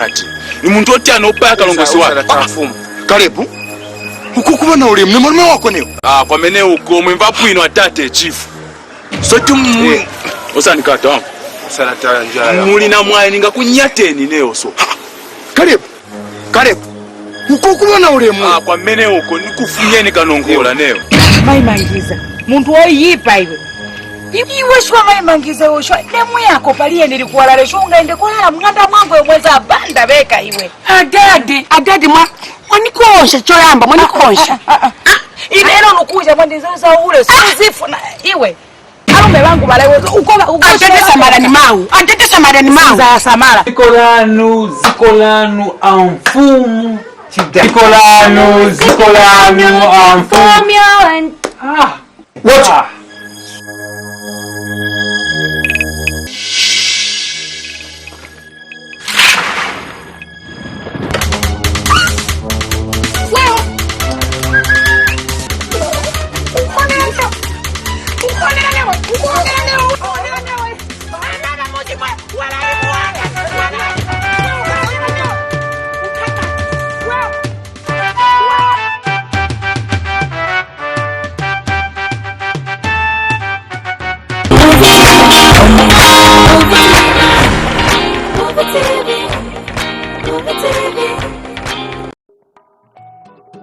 ati ni muntu otya n'opaya kalongosi wa Kalebu ukukuba na ule mnamama wako neo kwa meneo uko mwimva pwino atate chief sotu osani kata wangu sana tala njala muli na mwaye ninga kunyateni neo so Kalebu ukukuba na ule kwa meneo uko nikufunyeni kanongola neo maimangiza muntu oyipa iwe iwe shwa maimangiza oshwa demu yako paliye nilikuwalale shunga ende kulala mnganda mwangu yomweza banda beka iwe adadi mwa wanikosha choyamba mwanikosha ineno nukuja mwandiza ule sizifu na iwe alume wangu balawe ukoba atete samarani mau za samara zikolanu amfumu zikolanu amfumu what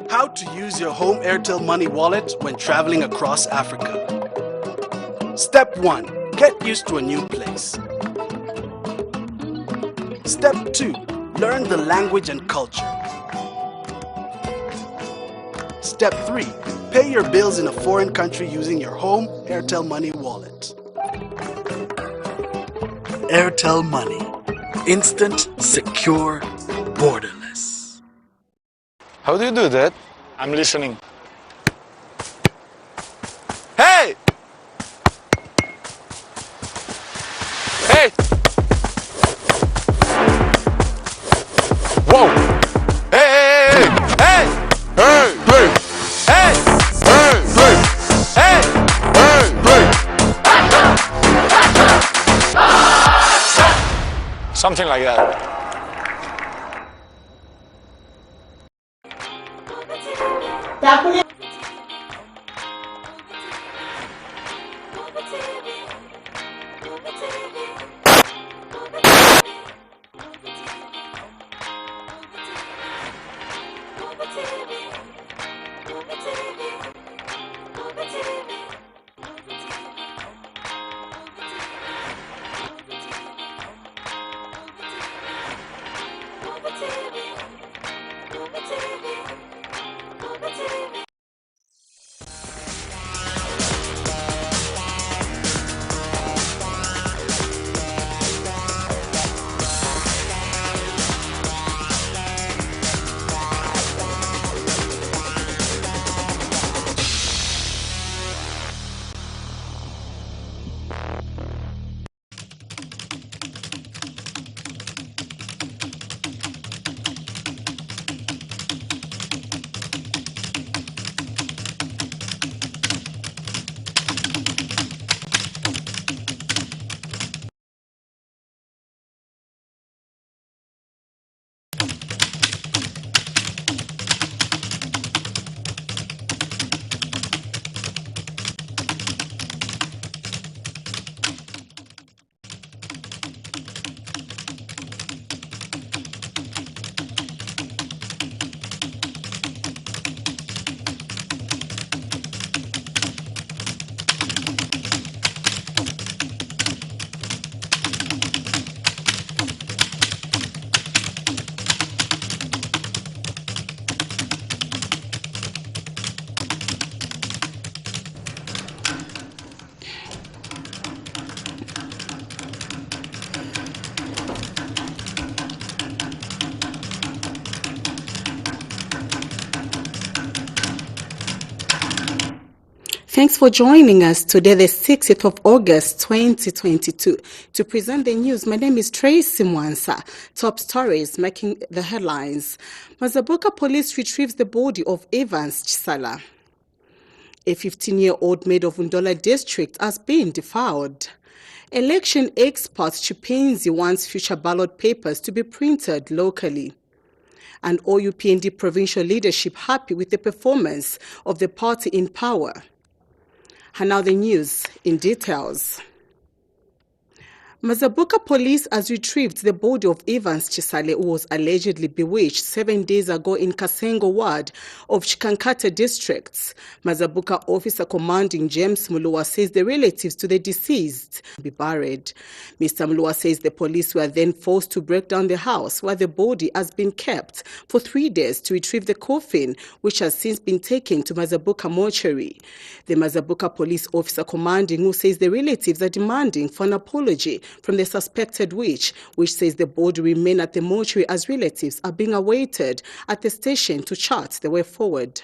How to use your home Airtel Money wallet when traveling across Africa. Step 1. Get used to a new place. Step 2. Learn the language and culture. Step 3. Pay your bills in a foreign country using your home Airtel Money wallet. Airtel Money. Instant, secure, borderless. How do you do that? I'm listening. Hey! Hey! Whoa! Hey! Hey! Hey! Hey! Hey! Hey! Hey! Hey! Hey! Something like that. Thanks for joining us today, the 6th of August, 2022, to present the news. My name is Tracy Mwansa. Top stories making the headlines. Mazaboka police retrieves the body of Evans Chisala. A 15-year-old maid of Undola district has been defiled. Election expert Chipenzi wants future ballot papers to be printed locally. And OUPND provincial leadership happy with the performance of the party in power. And now the news in details. Mazabuka police has retrieved the body of Evans Chisale, who was allegedly bewitched 7 days ago in Kasengo ward of Chikankata districts. Mazabuka officer commanding James Mulua says the relatives to the deceased be buried. Mr. Mulua says the police were then forced to break down the house where the body has been kept for 3 days to retrieve the coffin, which has since been taken to Mazabuka mortuary. The Mazabuka police officer commanding, who says the relatives are demanding for an apology from the suspected witch, which says the body remain at the mortuary as relatives are being awaited at the station to chart the way forward.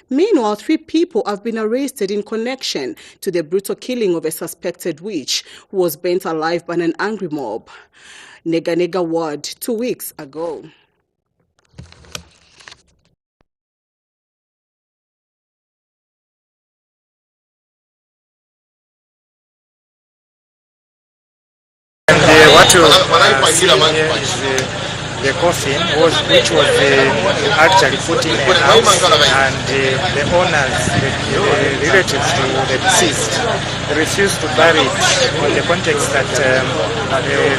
Meanwhile, 3 people have been arrested in connection to the brutal killing of a suspected witch who was burnt alive by an angry mob. Nega ward 2 weeks ago. What you see here is the coffin, which was actually put in a house, and the owners, the relatives to the deceased, refused to bury it on the context that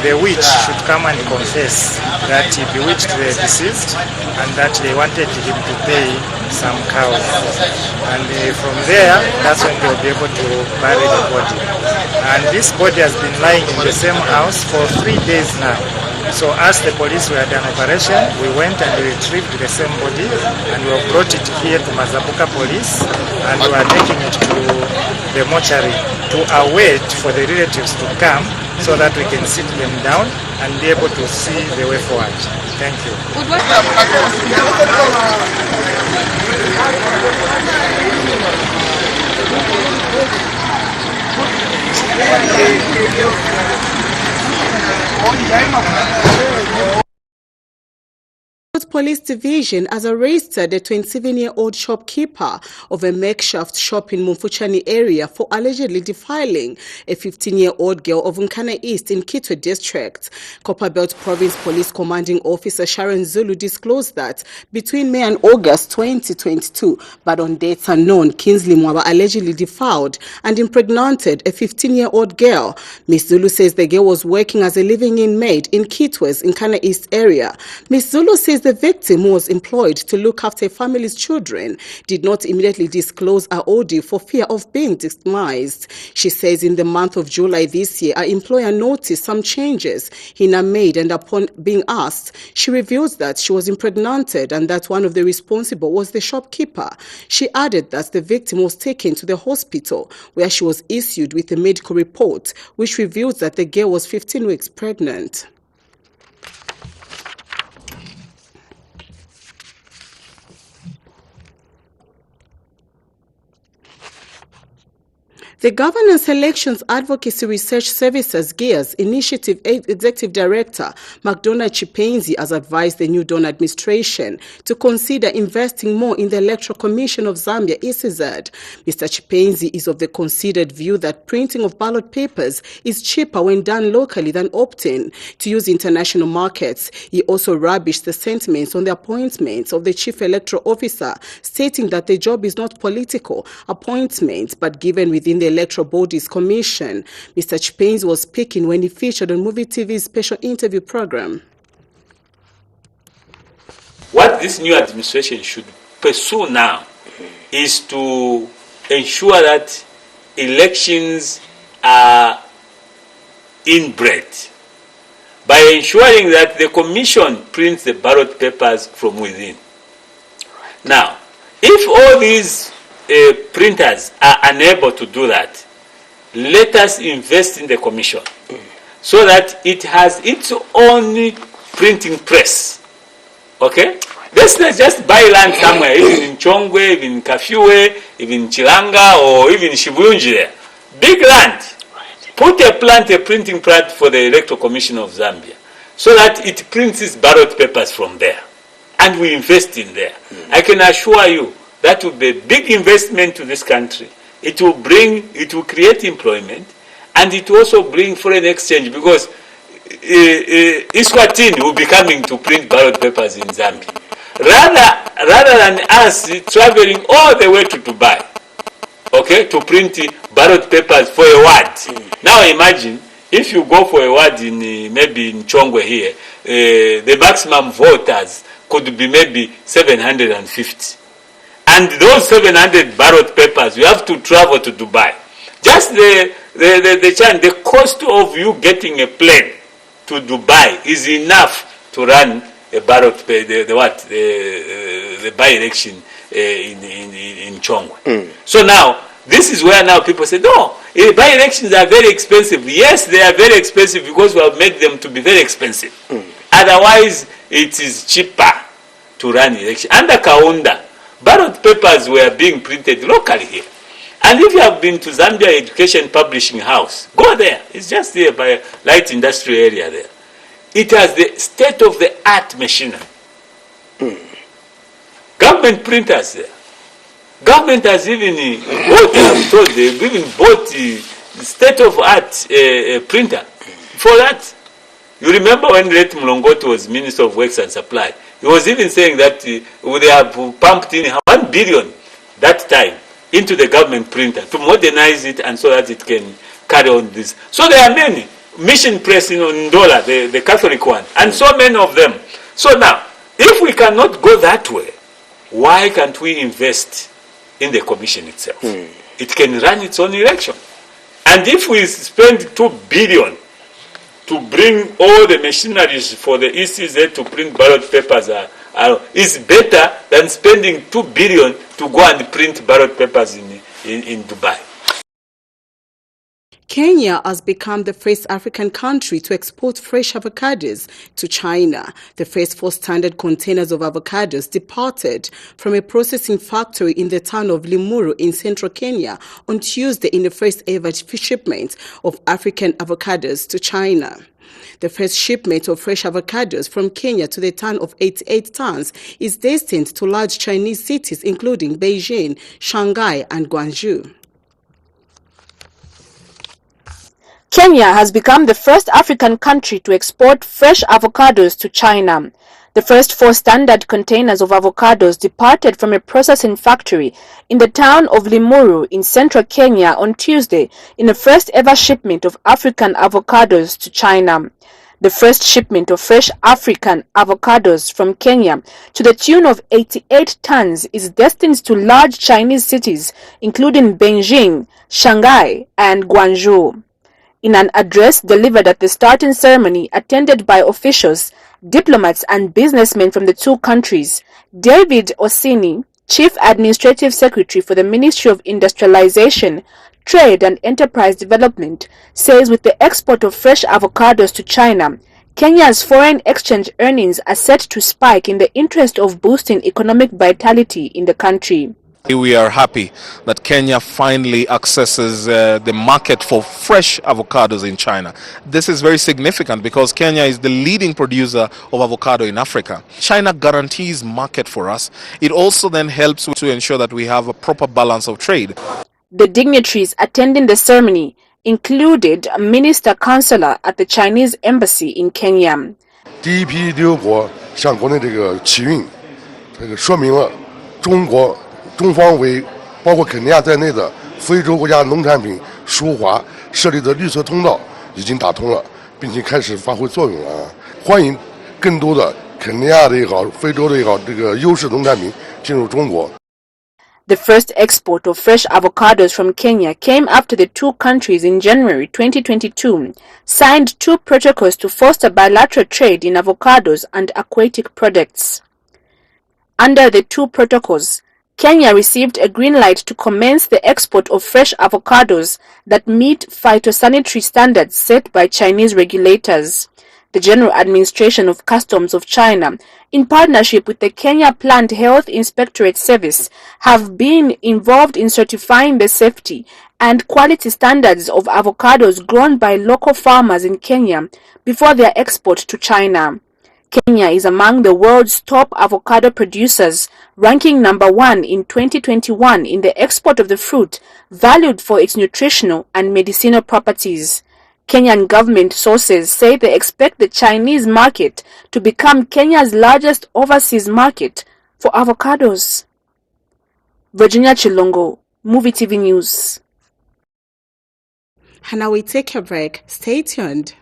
the witch should come and confess that he bewitched the deceased and that they wanted him to pay some cows. And from there, that's when they'll be able to bury the body. And this body has been lying in the same house for 3 days now. So as the police were at an operation, we went and we retrieved the same body and we brought it here to Mazabuka police, and we are taking it to the mortuary to await for the relatives to come so that we can sit them down and be able to see the way forward. Thank you. Police Division has arrested a 27-year-old shopkeeper of a makeshift shop in Mumfuchani area for allegedly defiling a 15-year-old girl of Nkana East in Kitwe district. Copperbelt Province Police Commanding Officer Sharon Zulu disclosed that between May and August 2022, but on dates unknown, Kingsley Mwaba allegedly defiled and impregnated a 15-year-old girl. Ms. Zulu says the girl was working as a living-in maid in Kitwe's Nkana East area. Ms. Zulu says the victim, who was employed to look after a family's children, did not immediately disclose her ordeal for fear of being demised. She says in the month of July this year, her employer noticed some changes in her maid, and upon being asked, she reveals that she was impregnated and that one of the responsible was the shopkeeper. She added that the victim was taken to the hospital where she was issued with a medical report which reveals that the girl was 15 weeks pregnant. The Governance Elections Advocacy Research Services GEARS Initiative Executive Director McDonald Chipenzi has advised the new Dawn administration to consider investing more in the Electoral Commission of Zambia, ECZ. Mr. Chipenzi is of the considered view that printing of ballot papers is cheaper when done locally than opting to use international markets. He also rubbished the sentiments on the appointment of the Chief Electoral Officer, stating that the job is not political appointment but given within the Electoral Bodies Commission. Mr. Chipenzi was speaking when he featured on MUVI TV's special interview program. What this new administration should pursue now is to ensure that elections are inbred by ensuring that the commission prints the ballot papers from within. Now, if all these printers are unable to do that, let us invest in the commission so that it has its own printing press. Okay? Let's not just buy land somewhere, even in Chongwe, even in Kafue, even in Chilanga, or even in Shibuyunji there. Big land. Put a printing plant for the Electoral Commission of Zambia so that it prints its ballot papers from there. And we invest in there. I can assure you, that will be a big investment to this country. It will create employment, and it also bring foreign exchange, because Eswatini will be coming to print ballot papers in Zambia. Rather than us traveling all the way to Dubai, okay, to print ballot papers for a ward. Now imagine if you go for a ward in maybe in Chongwe here, the maximum voters could be maybe 750. And those 700 ballot papers, you have to travel to Dubai. Just the cost of you getting a plane to Dubai is enough to run a ballot, the by-election in Chongwe. So now, this is where now people say, no, by-elections are very expensive. Yes, they are very expensive because we have made them to be very expensive. Otherwise, it is cheaper to run election. Under Kaunda, ballot papers were being printed locally here. And if you have been to Zambia Education Publishing House, go there. It's just here by light industrial area there. It has the state-of-the-art machinery. Government printers there. Government has even, what they have told, they've even bought the state-of-art printer for that. You remember when Ret Mlongoto was Minister of Works and Supply, he was even saying that they have pumped in 1 billion that time into the government printer to modernize it and so that it can carry on this. So there are many. Mission Press in Ndola, the Catholic one, and so many of them. So now, if we cannot go that way, why can't we invest in the commission itself? It can run its own election. And if we spend 2 billion to bring all the machineries for the ECZ to print ballot papers, is better than spending 2 billion to go and print ballot papers in Dubai. Kenya has become the first African country to export fresh avocados to China. The first 4 standard containers of avocados departed from a processing factory in the town of Limuru in central Kenya on Tuesday in the first ever shipment of African avocados to China. The first shipment of fresh avocados from Kenya to the town of 88 tons is destined to large Chinese cities including Beijing, Shanghai, and Guangzhou. Kenya has become the first African country to export fresh avocados to China. The first 4 standard containers of avocados departed from a processing factory in the town of Limuru in central Kenya on Tuesday in the first ever shipment of African avocados to China. The first shipment of fresh African avocados from Kenya to the tune of 88 tons is destined to large Chinese cities including Beijing, Shanghai, and Guangzhou. In an address delivered at the starting ceremony attended by officials, diplomats and businessmen from the 2 countries, David Osini, Chief Administrative Secretary for the Ministry of Industrialization, Trade and Enterprise Development, says with the export of fresh avocados to China, Kenya's foreign exchange earnings are set to spike in the interest of boosting economic vitality in the country. We are happy that Kenya finally accesses the market for fresh avocados in China. This is very significant because Kenya is the leading producer of avocado in Africa. China guarantees market for us. It also then helps to ensure that we have a proper balance of trade. The dignitaries attending the ceremony included a minister counselor at the Chinese embassy in Kenya. 第一批6国向国内这个启运，这个说明了中方为包括肯尼亚在内的非洲国家农产品输华设立的绿色通道已经打通了，并且开始发挥作用了。欢迎更多的肯尼亚的也好，非洲的也好，这个优势农产品进入中国。 The first export of fresh avocados from Kenya came after the 2 countries in January 2022 signed 2 protocols to foster bilateral trade in avocados and aquatic products. Under the 2 protocols, Kenya received a green light to commence the export of fresh avocados that meet phytosanitary standards set by Chinese regulators. The General Administration of Customs of China, in partnership with the Kenya Plant Health Inspectorate Service, have been involved in certifying the safety and quality standards of avocados grown by local farmers in Kenya before their export to China. Kenya is among the world's top avocado producers, ranking number 1 in 2021 in the export of the fruit, valued for its nutritional and medicinal properties. Kenyan government sources say they expect the Chinese market to become Kenya's largest overseas market for avocados. Virginia Chilongo, MUVI TV News. And now we take a break. Stay tuned.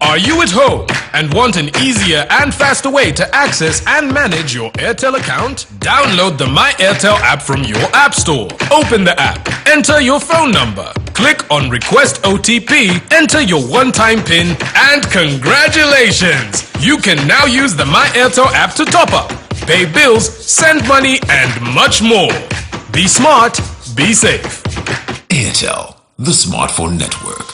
Are you at home and want an easier and faster way to access and manage your Airtel account? Download the My Airtel app from your app store. Open the app, enter your phone number, click on Request OTP, enter your one-time PIN, and congratulations! You can now use the My Airtel app to top up, pay bills, send money, and much more. Be smart, be safe. Airtel, the smartphone network.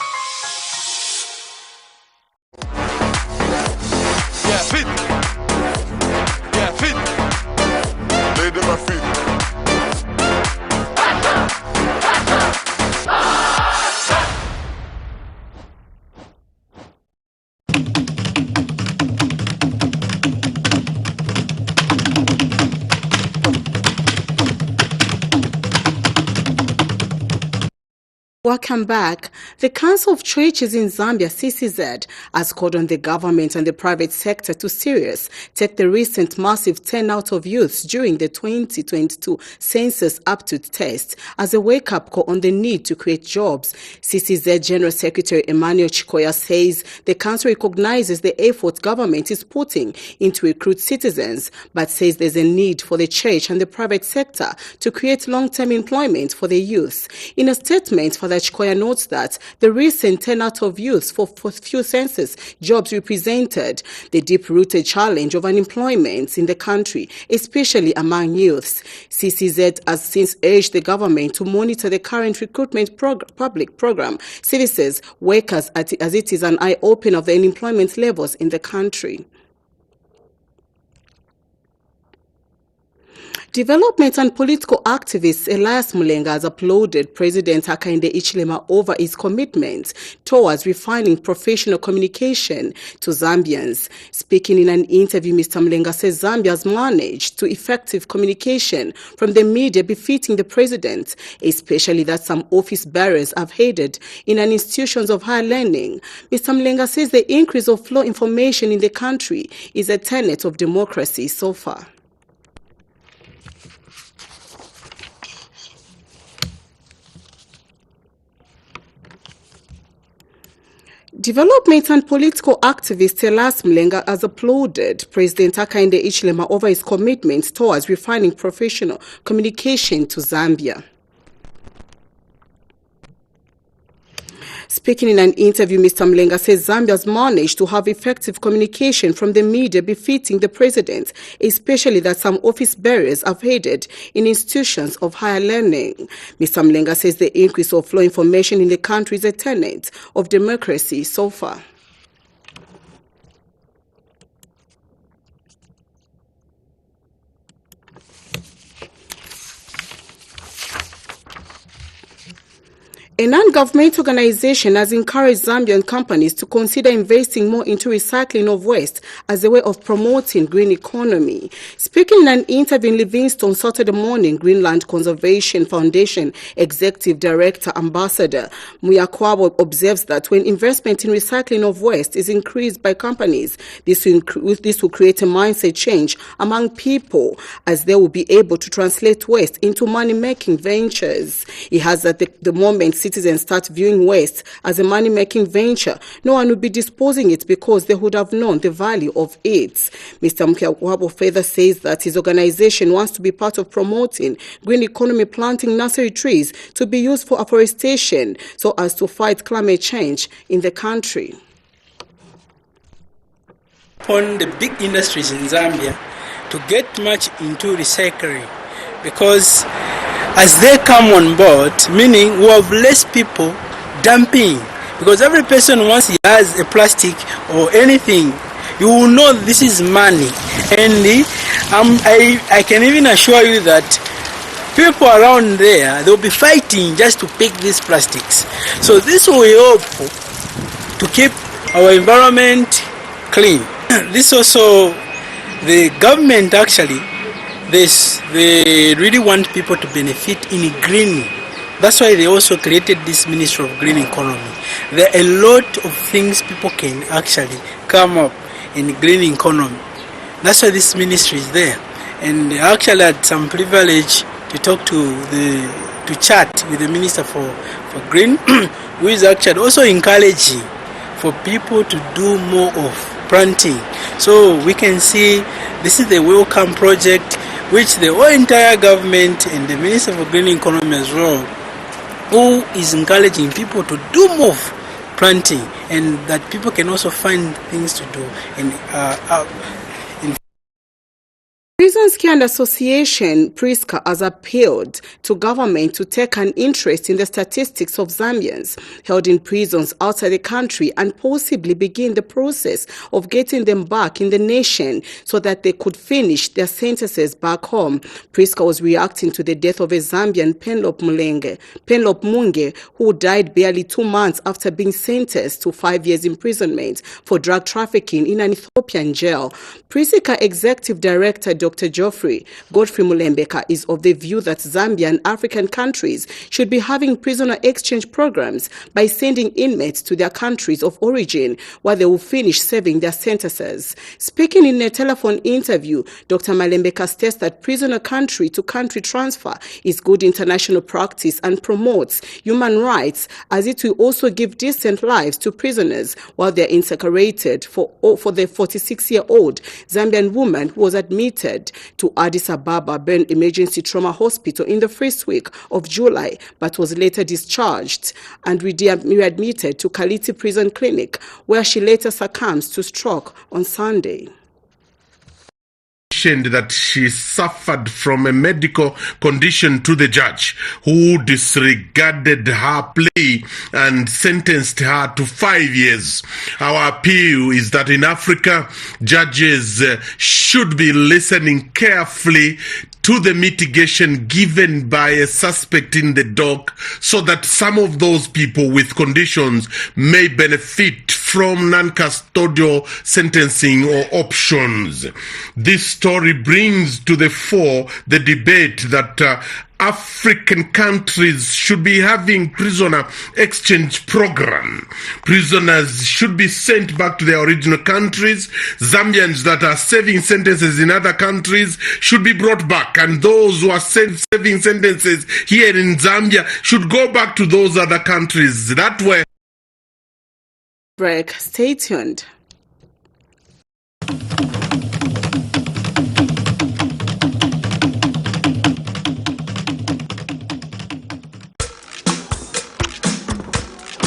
Welcome back. The Council of Churches in Zambia, CCZ, has called on the government and the private sector to seriously take the recent massive turnout of youths during the 2022 census aptitude test as a wake-up call on the need to create jobs. CCZ General Secretary Emmanuel Chikoya says the council recognizes the effort government is putting into recruit citizens, but says there's a need for the church and the private sector to create long-term employment for the youth. In a statement, Father Chikoya notes that the recent turnout of youth for few census jobs represented the deep-rooted challenge of unemployment in the country, especially among youths. CCZ has since urged the government to monitor the current recruitment public program services workers as it is an eye-opener of the unemployment levels in the country. Development and political activist Elias Mulenga has applauded President Hakainde Hichilema over his commitment towards refining professional communication to Zambians. Speaking in an interview, Mr. Mulenga says Zambia has managed to effective communication from the media befitting the president, especially that some office bearers have headed in an institutions of higher learning. Mr. Mulenga says the increase of flow information in the country is a tenet of democracy so far. Development and political activist Elias Mulenga has applauded President Hakainde Hichilema over his commitment towards refining professional communication to Zambia. Speaking in an interview, Mr. Mulenga says Zambia has managed to have effective communication from the media befitting the president, especially that some office bearers have headed in institutions of higher learning. Mr. Mulenga says the increase of flow information in the country is a tenet of democracy so far. A non-government organization has encouraged Zambian companies to consider investing more into recycling of waste as a way of promoting green economy. Speaking in an interview in Livingstone Saturday morning, Greenland Conservation Foundation Executive Director Ambassador Muyakwabo observes that when investment in recycling of waste is increased by companies, this will create a mindset change among people as they will be able to translate waste into money-making ventures. He has at the moment citizens start viewing waste as a money-making venture, no one would be disposing it because they would have known the value of it. Mr. Mkiawabo further says that his organization wants to be part of promoting green economy, planting nursery trees to be used for afforestation so as to fight climate change in the country. On the big industries in Zambia to get much into recycling, because as they come on board, meaning we have less people dumping, because every person once he has a plastic or anything, you will know this is money. And I can even assure you that people around there, they'll be fighting just to pick these plastics. So this will help to keep our environment clean. This also, the government actually, they really want people to benefit in greening. That's why they also created this Ministry of Green Economy. There are a lot of things people can actually come up in green economy. That's why this ministry is there. And I actually had some privilege to talk to chat with the Minister for Green, who is actually also encouraging for people to do more of planting. So we can see this is the welcome project which the whole entire government and the Minister for Green Economy as well, who is encouraging people to do more planting, and that people can also find things to do in Prisons Care and Association, PRISCA, has appealed to government to take an interest in the statistics of Zambians held in prisons outside the country and possibly begin the process of getting them back in the nation so that they could finish their sentences back home. PRISCA was reacting to the death of a Zambian, Penlop Munge, who died barely 2 months after being sentenced to 5 years imprisonment for drug trafficking in an Ethiopian jail. PRISCA Executive Director Dr. Godfrey Mulembeka is of the view that Zambia and African countries should be having prisoner exchange programs by sending inmates to their countries of origin where they will finish serving their sentences. Speaking in a telephone interview, Dr. Mulembeka states that prisoner country-to-country transfer is good international practice and promotes human rights, as it will also give decent lives to prisoners while they are incarcerated. For the 46-year-old Zambian woman who was admitted to Addis Ababa Burn Emergency Trauma Hospital in the first week of July, but was later discharged and readmitted to Kaliti Prison Clinic, where she later succumbed to stroke on Sunday. That she suffered from a medical condition to the judge, who disregarded her plea and sentenced her to 5 years. Our appeal is that in Africa, judges should be listening carefully to the mitigation given by a suspect in the dock, so that some of those people with conditions may benefit from non-custodial sentencing or options. This story brings to the fore the debate that African countries should be having prisoner exchange program. Prisoners should be sent back to their original countries. Zambians that are serving sentences in other countries should be brought back, and those who are serving sentences here in Zambia should go back to those other countries. That way. Break. Stay tuned.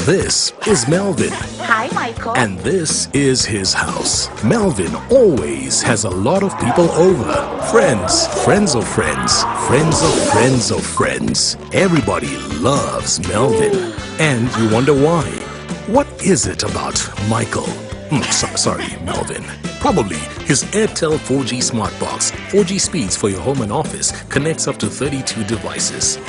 This is Melvin. Hi, Michael. And this is his house. Melvin always has a lot of people over. Friends, friends of friends, friends of friends of friends. Everybody loves Melvin. And you wonder why. What is it about Michael? Sorry, Melvin. Probably his Airtel 4G Smart Box. 4G speeds for your home and office. Connects up to 32 devices.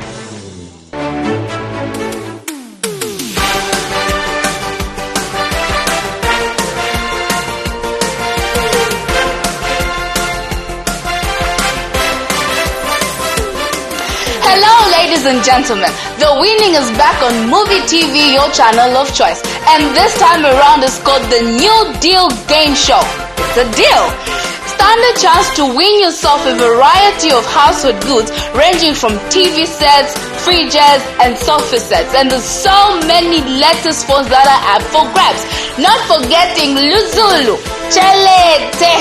Ladies and gentlemen, the winning is back on MUVI TV, your channel of choice. And this time around is called the New Deal Game Show. It's a deal. Stand a chance to win yourself a variety of household goods ranging from TV sets, fridges, and sofa sets. And there's so many latest phones that are up for grabs. Not forgetting Luzulu, Chelete,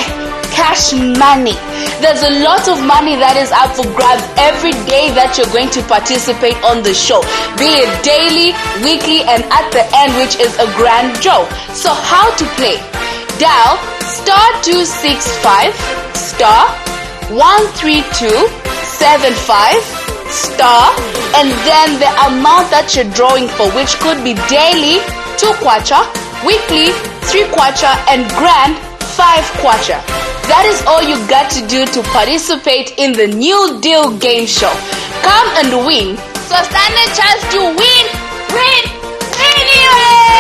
cash money. There's a lot of money that is up for grabs every day that you're going to participate on the show, be it daily, weekly, and at the end, which is a grand draw. So how to play? Dial *265 *13275 and then the amount that you're drawing for, which could be daily 2 kwacha, weekly 3 kwacha, and grand 5 kwacha. That is all you got to do to participate in the New Deal game show. Come and win. So stand a chance to win, anyway!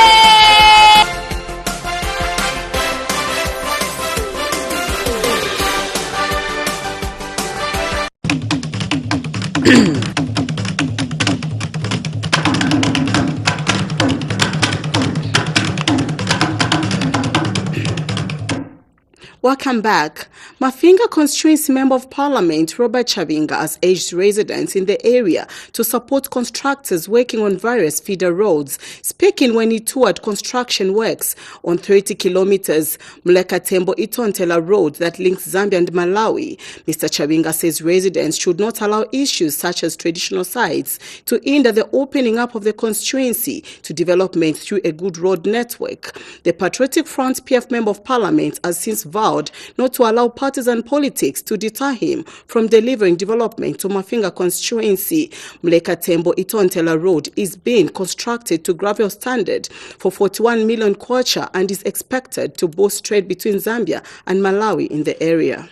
Welcome back. Mafinga Constituency Member of Parliament Robert Chabinga has urged residents in the area to support contractors working on various feeder roads. Speaking when he toured construction works on 30 kilometers Muleka-Tembo-Itontela road that links Zambia and Malawi, Mr. Chabinga says residents should not allow issues such as traditional sites to hinder the opening up of the constituency to development through a good road network. The Patriotic Front PF Member of Parliament has since vowed not to allow partisan politics to deter him from delivering development to Mafinga constituency. Muleka-Tembo-Itontela road is being constructed to gravel standard for 41 million kwacha and is expected to boost trade between Zambia and Malawi in the area.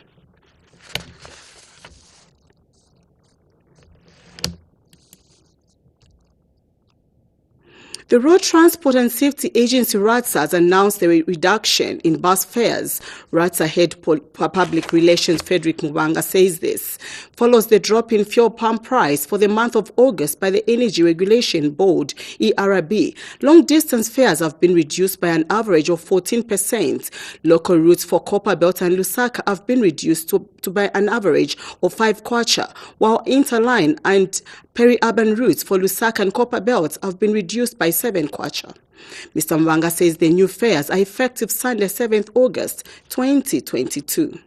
The Road Transport and Safety Agency RATSA has announced a reduction in bus fares. RATSA head Public Relations Frederick Mubanga says this follows the drop in fuel pump price for the month of August by the Energy Regulation Board, ERB. Long-distance fares have been reduced by an average of 14%. Local routes for Copperbelt and Lusaka have been reduced to by an average of 5 kwacha, while interline and peri-urban routes for Lusaka and Copperbelt have been reduced by 7 kwacha. Mr. Mwanga says the new fares are effective Sunday, 7th August 2022.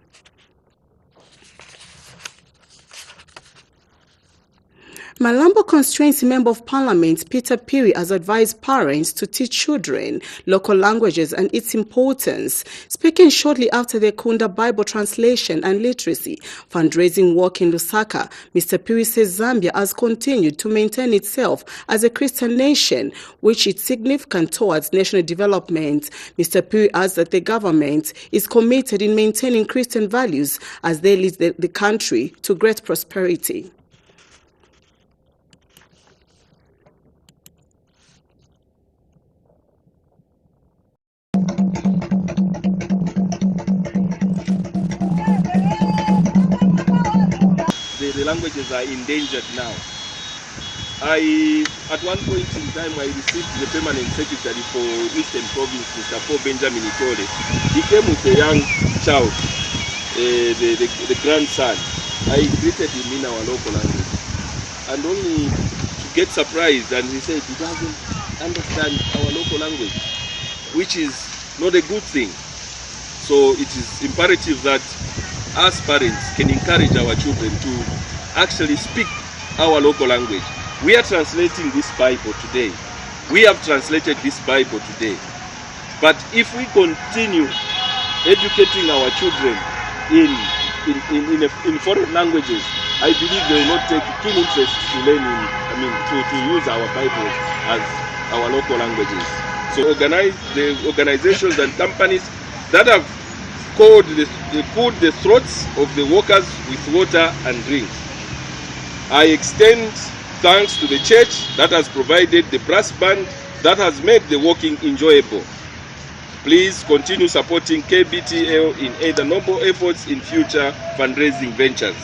Malambo Constituency Member of Parliament Peter Piri has advised parents to teach children local languages and its importance. Speaking shortly after the Kunda Bible translation and literacy fundraising walk in Lusaka, Mr. Piri says Zambia has continued to maintain itself as a Christian nation, which is significant towards national development. Mr. Piri adds that the government is committed in maintaining Christian values as they lead the country to great prosperity. The languages are endangered now. At one point in time, I received the permanent secretary for Eastern Province, Mr. Paul Benjamin Itole. He came with a young child, the grandson. I greeted him in our local language, and only to get surprised, and he said he doesn't understand our local language, which is not a good thing. So it is imperative that us parents can encourage our children to actually speak our local language. We are translating this Bible today. We have translated this Bible today. But if we continue educating our children in foreign languages, I believe they will not take keen interest to learning, to use our Bible as our local languages. So the organizations and companies that have cooled the throats of the workers with water and drink. I extend thanks to the church that has provided the brass band that has made the walking enjoyable. Please continue supporting KBTL in either noble efforts in future fundraising ventures.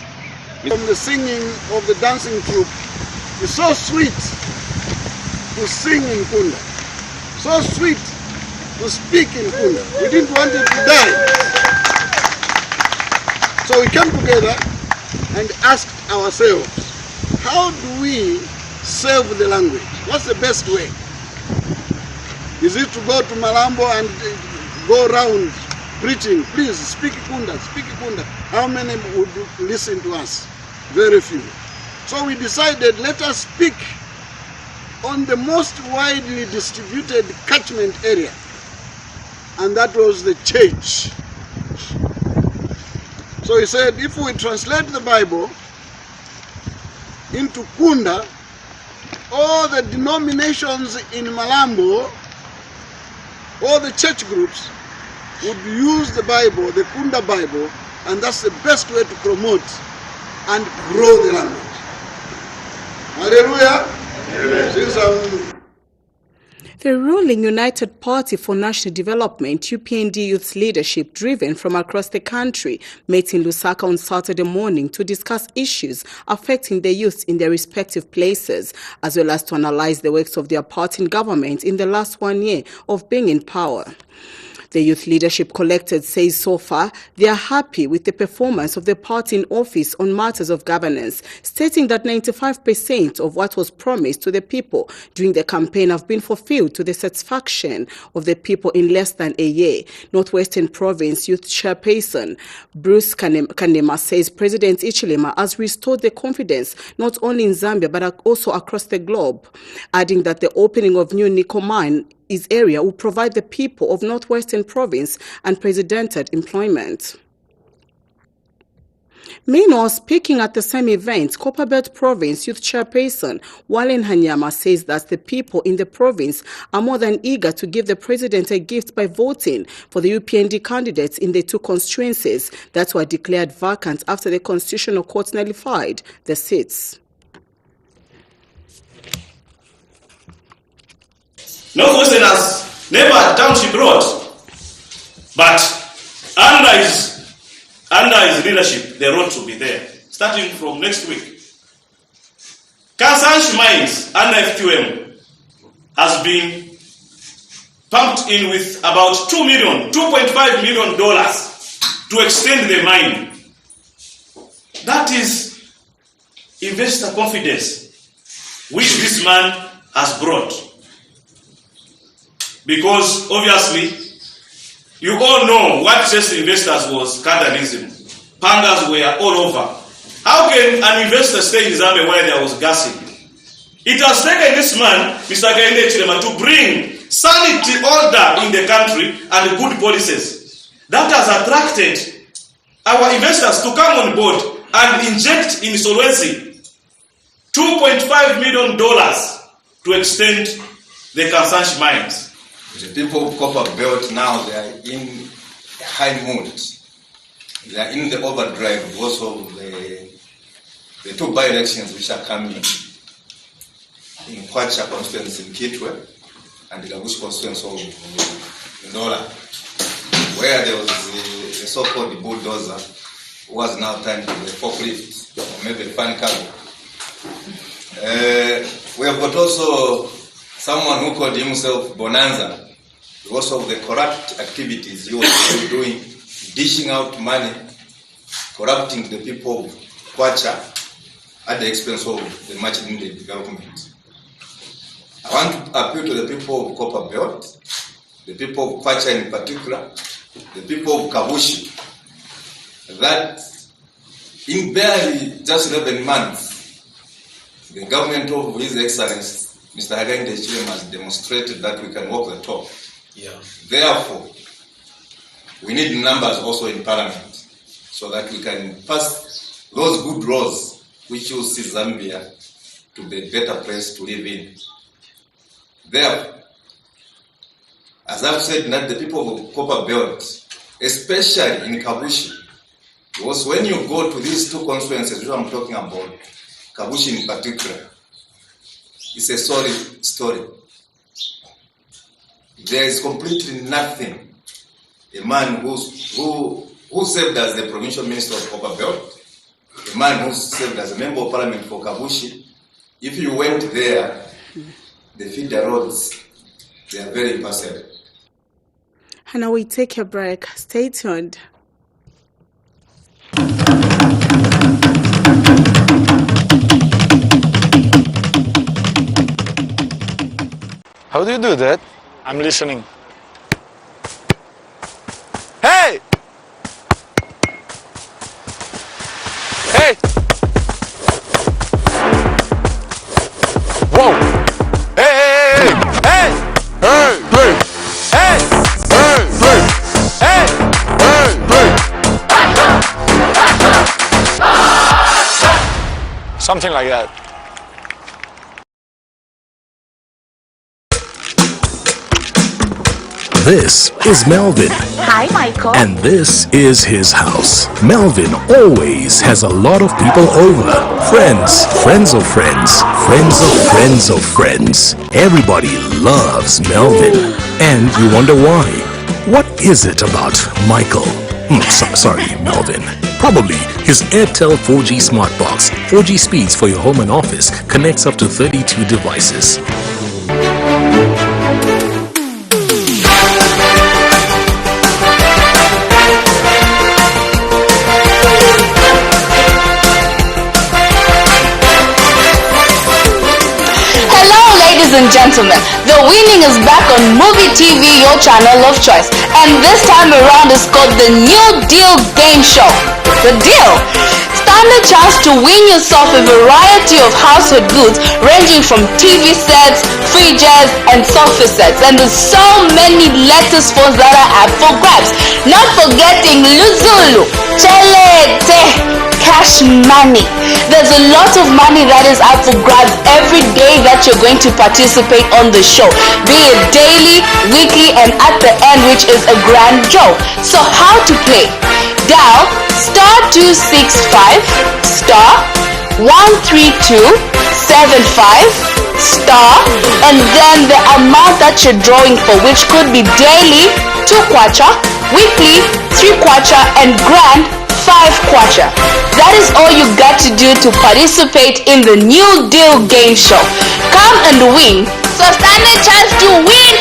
From the singing of the dancing troupe, it's so sweet to sing in Kunda, so sweet to speak in Kunda. We didn't want it to die. So we came together and asked ourselves, how do we save the language? What's the best way? Is it to go to Malambo and go around preaching, please speak Kunda, speak Kunda? How many would listen to us? Very few. So we decided, let us speak on the most widely distributed catchment area, and that was the church. So he said, if we translate the Bible into Kunda, all the denominations in Malambo, all the church groups would use the Bible, the Kunda Bible, and that's the best way to promote and grow the language. Hallelujah. Amen. The ruling United Party for National Development, UPND youth leadership driven from across the country, met in Lusaka on Saturday morning to discuss issues affecting the youth in their respective places, as well as to analyze the works of their party and government in the last 1 year of being in power. The Youth Leadership Collective says so far they are happy with the performance of the party in office on matters of governance, stating that 95% of what was promised to the people during the campaign have been fulfilled to the satisfaction of the people in less than a year. Northwestern Province Youth Chairperson Bruce Kanema says President Ichilema has restored the confidence not only in Zambia but also across the globe, adding that the opening of new nickel mine area will provide the people of Northwestern Province unprecedented employment. Meanwhile, speaking at the same event, Copperbelt Province Youth Chairperson Walen Hanyama says that the people in the province are more than eager to give the president a gift by voting for the UPND candidates in the two constituencies that were declared vacant after the Constitutional Court nullified the seats. Northwesterners never township road, but under his leadership, the road will be there, starting from next week. Kansanshi mines under FQM has been pumped in with about $2.5 million to extend the mine. That is investor confidence, which this man has brought. Because obviously, you all know what chased investors was cannibalism. Pangas were all over. How can an investor stay in Zambia where there was gassing? It has taken this man, Mr. Kainde Chilema, to bring sanity order in the country and good policies. That has attracted our investors to come on board and inject in Solwezi $2.5 million to extend the Kansanshi mines. The people of Copper Belt now, they are in high mood. They are in the overdrive because of the two by-elections which are coming in Kwacha constituency in Kitwe and the Gabush constituency of Ndola, where there was the so-called bulldozer who was now turned to the forklift, or maybe the fan cargo. We have got also someone who called himself Bonanza because of the corrupt activities he was doing, dishing out money, corrupting the people of Kwacha at the expense of the much needed development. I want to appeal to the people of Copper Belt, the people of Kwacha in particular, the people of Kabushi, that in barely just 11 months, the government of His Excellency Mr. Hakainde Hichilema has demonstrated that we can walk the talk. Yeah. Therefore, we need numbers also in Parliament so that we can pass those good laws which will see Zambia to be a better place to live in. Therefore, as I've said, that the people of Copper Belt, especially in Kabushi, because when you go to these two constituencies which I'm talking about, Kabushi in particular, it's a sorry story. There is completely nothing. A man who served as the provincial minister of Copper Belt, a man who served as a member of parliament for Kabushi, if you went there, the feeder roads, they are very impassable. And now we take a break. Stay tuned. How do you do that? I'm listening. Hey! Hey! Whoa! Hey! Hey! Hey! Hey! Hey! Hey! Hey! Hey! Something like that. This is Melvin. Hi, Michael. And this is his house. Melvin always has a lot of people over. Friends, friends of friends, friends of friends of friends. Everybody loves Melvin. And you wonder why. What is it about Michael? Sorry, Melvin. Probably his Airtel 4G Smart Box. 4G speeds for your home and office connects up to 32 devices. Ladies and gentlemen, the winning is back on MUVI TV, your channel of choice. And this time around is called the New Deal Game Show. The deal? Stand a chance to win yourself a variety of household goods ranging from TV sets, fridges, and sofa sets. And there's so many latest phones that are up for grabs. Not forgetting Luzulu, Chelete, cash money. There's a lot of money that is up for grabs every day that you're going to participate on the show, be it daily, weekly, and at the end, which is a grand draw. So how to play? Dial *265 *13275 and then the amount that you're drawing for, which could be daily 2 kwacha, weekly 3 kwacha, and grand 5 kwacha. That is all you got to do to participate in the New Deal Game Show. Come and win. So stand a chance to win.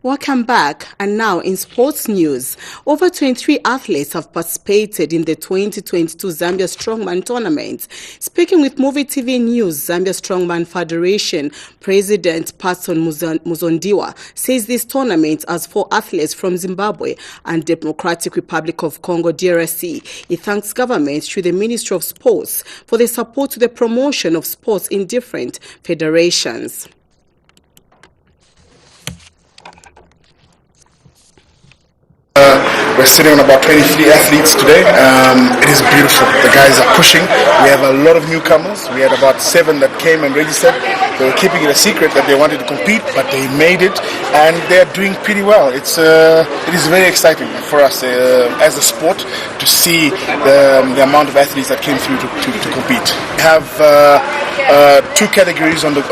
Welcome back. And now in sports news, over 23 athletes have participated in the 2022 Zambia Strongman Tournament. Speaking with MUVI TV News, Zambia Strongman Federation President Patson Muzondiwa says this tournament has 4 athletes from Zimbabwe and Democratic Republic of Congo DRC. He thanks government through the Ministry of Sports for the support to the promotion of sports in different federations. We're sitting on about 23 athletes today. It is beautiful. The guys are pushing. We have a lot of newcomers. We had about 7 that came and registered. They were keeping it a secret that they wanted to compete, but they made it, and they're doing pretty well. It is very exciting for us as a sport to see the amount of athletes that came through to compete. We have 2 categories on the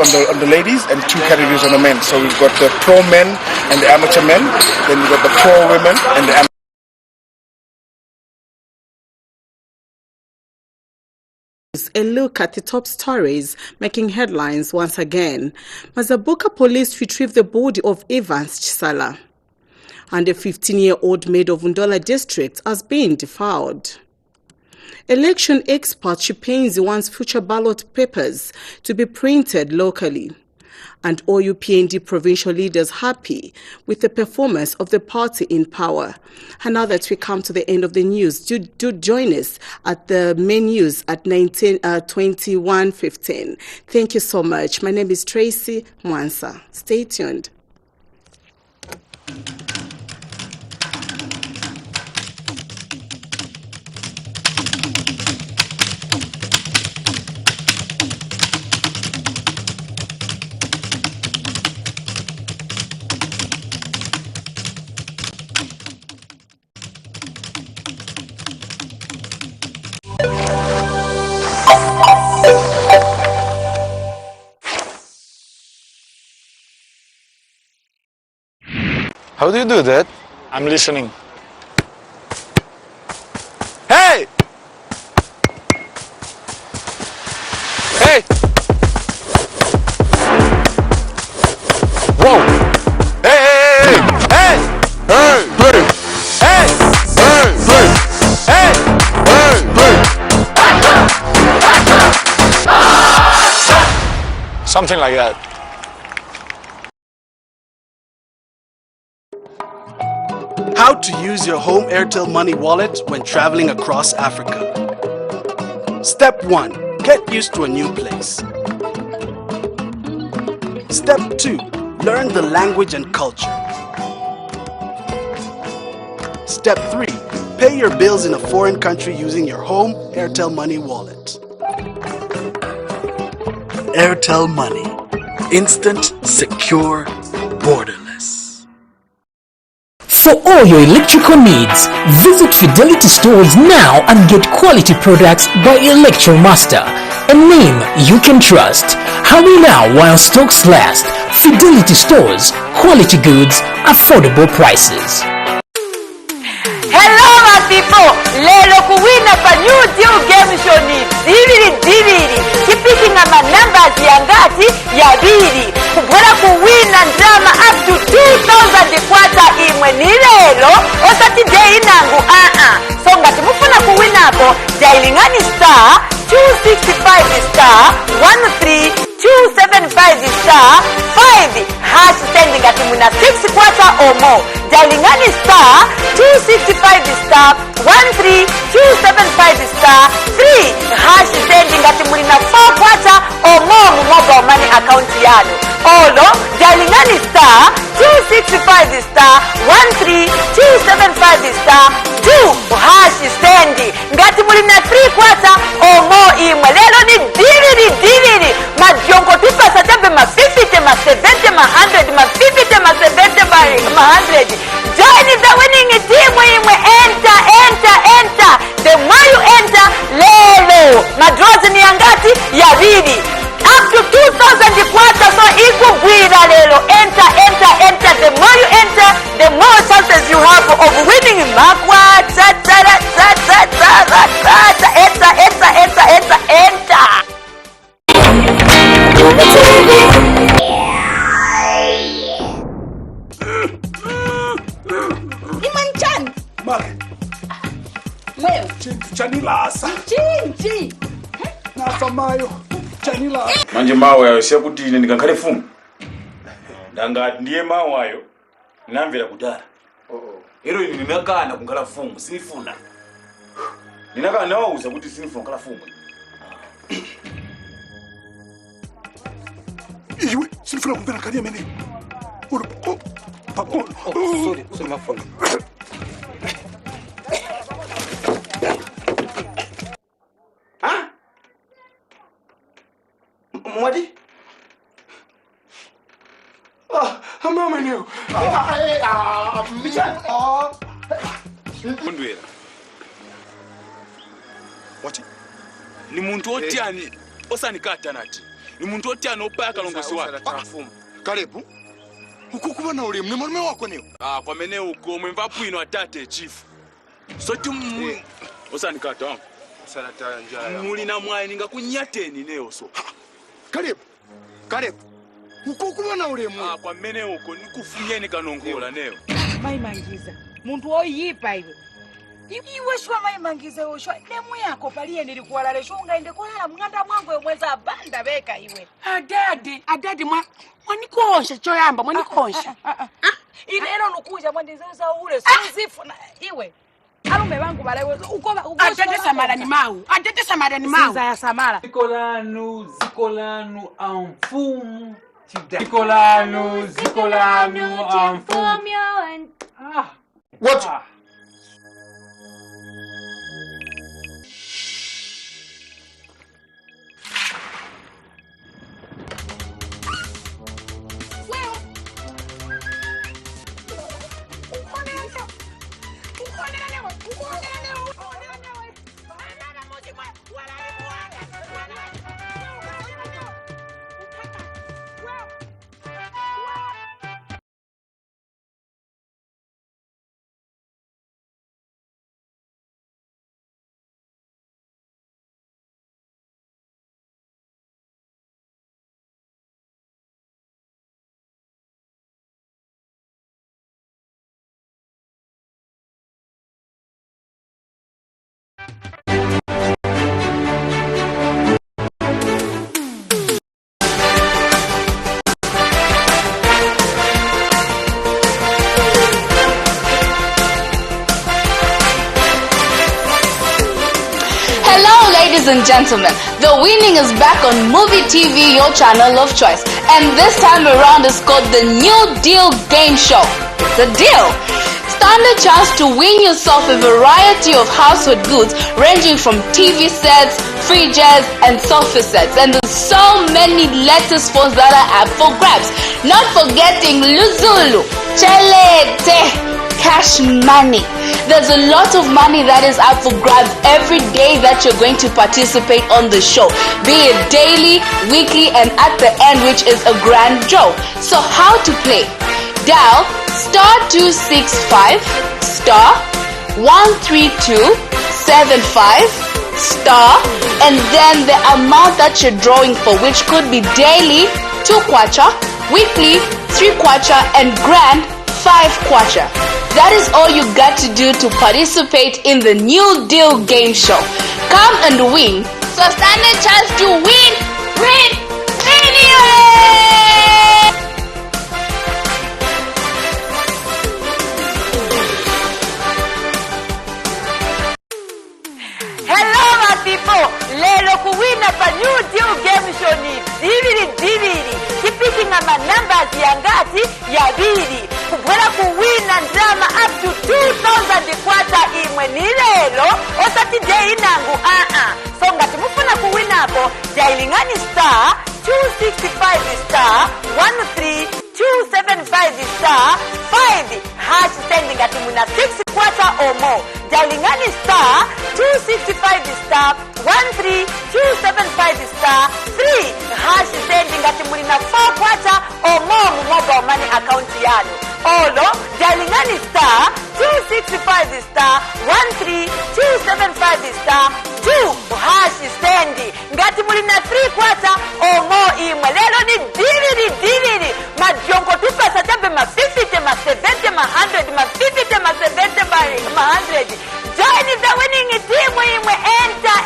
ladies and 2 categories on the men. So we've got the pro men and the amateur men. Then we've got the pro women and the amateur. A look at the top stories making headlines once again. Mazabuka police retrieved the body of Evans Chisala, and a 15-year-old maid of Undola district has been defiled. Election expert Chipenzi wants future ballot papers to be printed locally. And OUPND provincial leaders happy with the performance of the party in power. And now that we come to the end of the news, do join us at the main news at 21:15. Thank you so much. My name is Tracy Mwansa. Stay tuned. How do you do that? I'm listening. Hey! Hey! Whoa! Hey! Hey! Hey! Hey! Hey! Hey! Hey! Hey! Hey! Something like that. How to use your home Airtel Money wallet when traveling across Africa. Step 1. Get used to a new place. Step 2. Learn the language and culture. Step 3. Pay your bills in a foreign country using your home Airtel Money wallet. Airtel Money. Instant, secure, borderless. For all your electrical needs, visit Fidelity Stores now and get quality products by Electromaster, a name you can trust. Hurry now while stocks last. Fidelity Stores, quality goods, affordable prices. Hello my people, lelo kuwina pa new deal game show ni diviri keeping ama numbers yangati ya bili kubwera kuwina drama up to 2000 kwata imwe ni lelo osati day nangu so ngati mufuna kuwina hapo dialingani star 265 star 13 275 star 5 hash sending ngati muna 6 kwata or more. Dialingani star 265 star 13 275 star 3 hash sending ngati muna 4 kwata or more mu mobile money account yanu. Olo dialingani star 265 star 13 275 star 2 hash sending ngati muna 3 kwata or more imwe. Lelo ni diviri majongo tupasa tabe ma 50 ma 70 ma 100 ma 50 ma 70 ma 100. Join the winning team imwe. Enter. The more you enter, lelo madrazi ni angati ya bidi up to 2000 kwata so ikugwira lelo. Enter. The more you enter, the more chances you have of winning makwata. Enter. Imanchan. Wewe. Chanilasa. Chinchi. Nasamayo. Chanilasa. Manje mawe yayo sekuti ine ndikankale fumu. Ndanga ndiye mawe ayo namvera kudara. Ero ini ninakana kunkala fumu sinifuna. Ninakana nawauza kuti sinifuna kala fumu. Iwe sinifuna kumpera kali mene. Sorry mafuna. Mwadi? Mama neo. Michan. Kundwera. Wachi? Ni muntu otyani osanikata nati. Ni muntu otyani opaya kalongozi wake. Karibu. Ukukubona uli mne mume wako neo. Kwa mene uko mwevapu ino atate chief. Soti osanikata wangu. Sanata njala. Muli na mwaye ninga kunyateni neo so. Karibu. Ukukubona uli mwe. Kwa mene uko nikufunyeni kanongola neo. Maimangiza. Muntu oyipa iwe. Iwe shwa maimangiza oshwa nemu yako paliye nilikuwalale shunga ende kulala mnganda mwangu yomweza banda beka iwe. Adadi mwanikonsha choyamba mwanikonsha. Ilero nukuja mwandizeza ule suzifu na iwe. Alume wangu balewe ukoba Atete samara ni mau. Sinza ya samara. Zikolanu amfumu. Zikolanu amfumu. What? ladies and gentlemen, the winning is back on MUVI TV, your channel of choice. And this time around is called the New Deal Game Show. It's a deal. Stand a chance to win yourself a variety of household goods ranging from TV sets, fridges, and sofa sets. And there's so many latest phones that are up for grabs. Not forgetting Luzulu, Chelete, cash money. There's a lot of money that is up for grabs every day that you're going to participate on the show, be it daily, weekly, and at the end, which is a grand draw. So how to play? Dial *265 *13275 and then the amount that you're drawing for, which could be daily 2 kwacha, weekly 3 kwacha, and grand 5 kwacha. That is all you got to do to participate in the New Deal Game Show. Come and win. So stand a chance to win. Hello my people, lelo kuwina pa New Deal Game Show ni diviri kipikinga ma numbers ya ngati ya bili kubwela kuwina ndrama up to 2,000 kwata imwe ni lelo osati day inangu so ngati mufuna kuwina hapo jailingani star 265 star 13 275 star 5 hash sending ngati muna 6 kwata or more. Jailingani star 265 star 13 275 star 3 hash sending ngati muna 4 kwata or more mu mobile money account yanu. Olo jailingani star 265 star 13 275 star 2 hash sending ngati muna 3 kwata or more imwe. Lelo ni diviri majongo tupesa tabe ma 50 ma 70 ma 100 ma 50 ma 70 ma 100. Join the winning team imwe. Enter.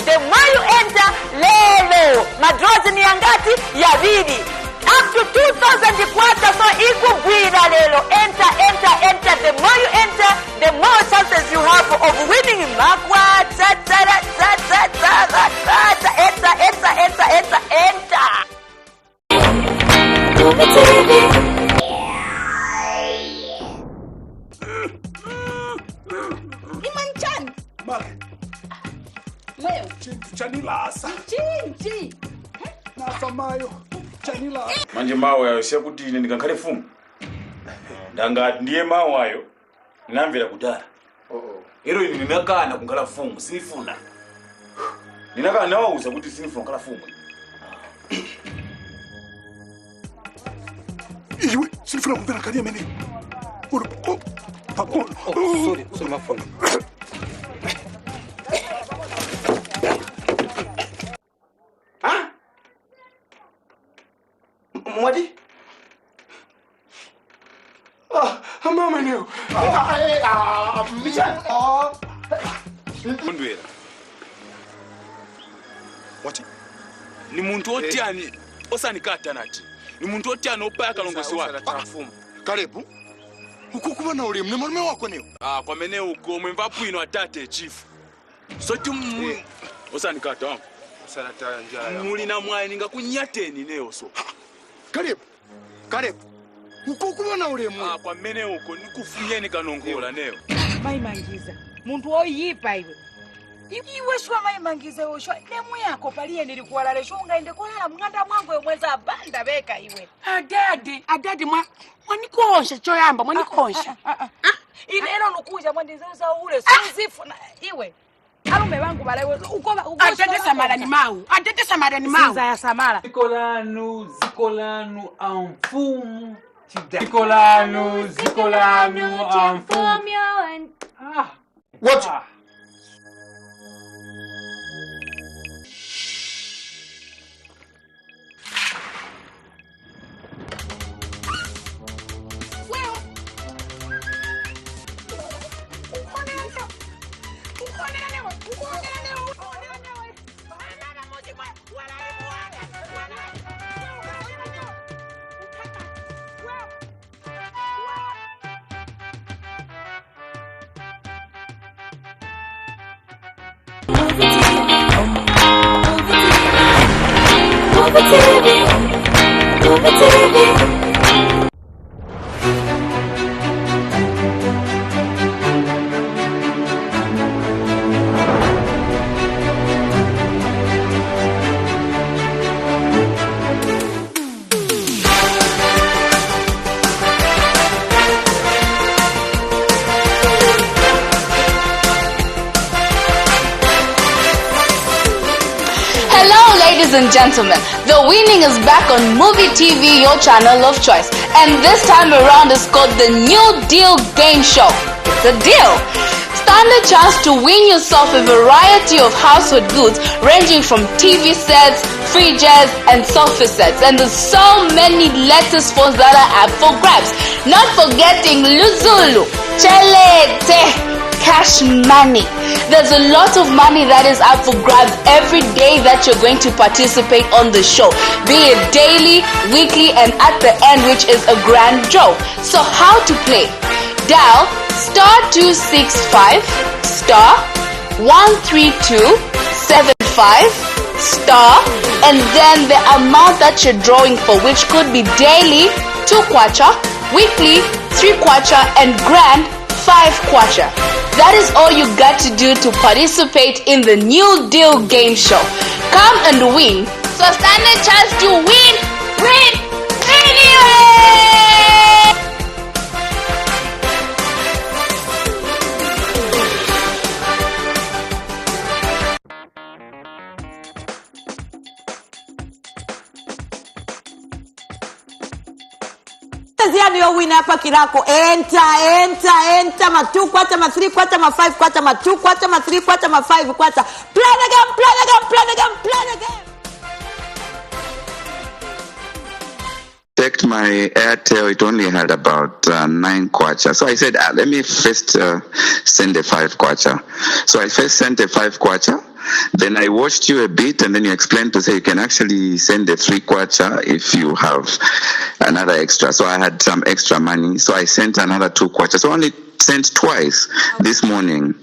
The more you enter, lelo madraws ni angati ya bidi up to 2,000 kwata, so ikugwira lelo. Enter. The more you enter, the more chances you have of winning. Makwata enter. MUVI TV. Imanchan. Leo. Chanilasa. Chinchi. Nasamayo. Chanilasa. Manje mawe yayosiya kuti ine ndikakhale fumu. Ndangati ndiye mawe ayo namvera kudala. Ero ine ndinakana kukhala fumu, sinifuna. Ndinakana nawauza kuti sinifuna kukhala fumu. Iwe, sinifuna kumvera kali mene. Sorry, my phone. Mwadi? Mama new. Michan. Ndwera. What? Ni muntu otyani osanikata nati. Ni muntu otyani opaya kalongosi wake. Karibu. Ukukuba na uli mne wako niyo. Kwa mene uko mwenva puino atate chief. Soti osanikata wangu. Sanata njaya. Muli na mwaye ninga kunyateni neo so. Karibu. Ukukuba na uli mwe. Kwa mene uko nikufunyeni kanongola neo. Maimangiza. Muntu oyipa iwe. Iwe shwa maimangiza oshwa nemu yako paliye nilikuwalale shunga ende kulala mnganda mwangu yomweza banda beka iwe. Adadi mwanikonsha choyamba mwanikonsha. Ilelo nukuja mwandizeuza ule suzifu na iwe. Alume wangu balewe ukoba Atete samara ni mau. Sinza ya samara. Zikolanu amfumu. Zikolanu amfumu. What? Ladies and gentlemen, the winning is back on MUVI TV, your channel of choice. And this time around is called the New Deal Game Show. It's a deal. Stand a chance to win yourself a variety of household goods ranging from TV sets, fridges, and sofa sets. And there's so many latest phones that are up for grabs. Not forgetting Luzulu, Chelete, cash money. There's a lot of money that is up for grabs every day that you're going to participate on the show, be it daily, weekly, and at the end, which is a grand draw. So how to play? Dial *265 *13275 and then the amount that you're drawing for, which could be daily 2 kwacha, weekly 3 kwacha, and grand 5 kwacha. That is all you got to do to participate in the New Deal Game Show. Come and win. So stand a chance to win anyway! Ziani yo wina hapa kirako. Enter. Ma 2 quarter, ma 3 quarter, ma 5 quarter, ma 2 quarter, ma 3 quarter, ma 5 quarter. Plan again. Checked my Airtel, it only had about 9 kwacha. So I said, let me first send a 5 kwacha. So I first sent a 5 kwacha. Then I watched you a bit, and then you explained to say you can actually send a 3 kwacha if you have another extra. So I had some extra money, so I sent another 2 kwacha. So I only sent twice this morning.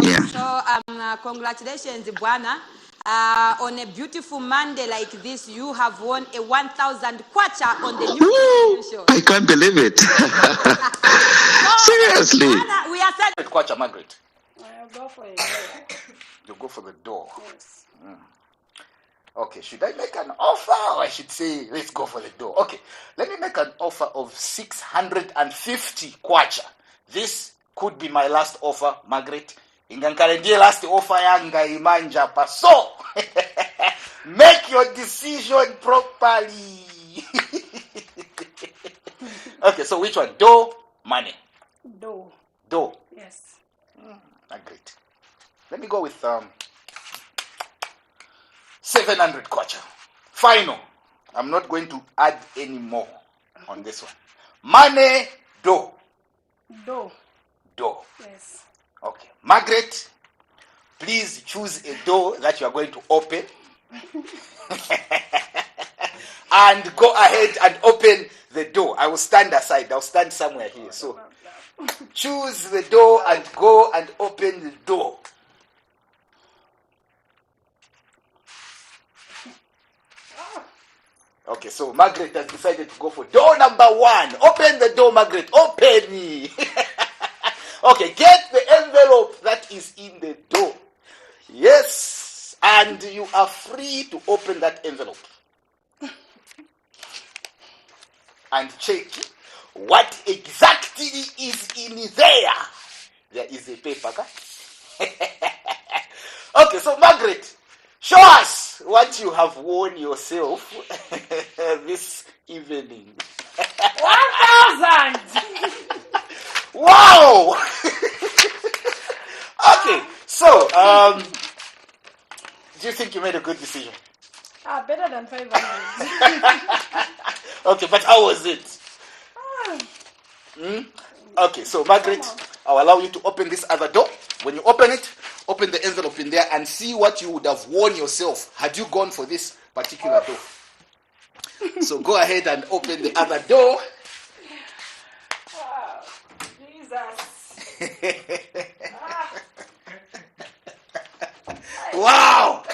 Yeah. So congratulations, Bwana. On a beautiful Monday like this, you have won a 1,000 kwacha on the New Show. I can't believe it. Seriously. Bwana, we are sending kwacha, Margaret. I'll go for it. You go for the door. Yes. Okay, should I make an offer, or I should say let's go for the door? Okay, let me make an offer of 650 kwacha. This could be my last offer, Margaret. Ingankarendie last offer yanga imanja paso. Make your decision properly. Okay, so which one? Do, money? Do. Yes. Great. Let me go with 700 kwacha. Final. I'm not going to add any more on this one. Money, do. Yes. Okay. Margaret, please choose a door that you are going to open. And go ahead and open the door. I will stand aside. I'll stand somewhere here. So choose the door and go and open the door. Okay, so Margaret has decided to go for door number 1. Open the door, Margaret. Open me. Okay, get the envelope that is in the door. Yes, and you are free to open that envelope. And check what exactly is in there. There is a paper. Okay, so Margaret, show us what you have won yourself this evening. 1,000! Wow! Okay, so, do you think you made a good decision? Better than 500. Okay, but how was it? Okay, so Margaret, I'll allow you to open this other door. When you open it, open the envelope in there and see what you would have won yourself had you gone for this particular door. So go ahead and open the other door. Jesus. Wow!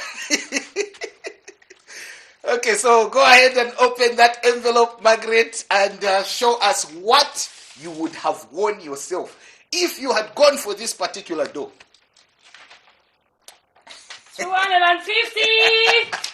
so go ahead and open that envelope, Margaret, and show us what you would have won yourself if you had gone for this particular door. 250.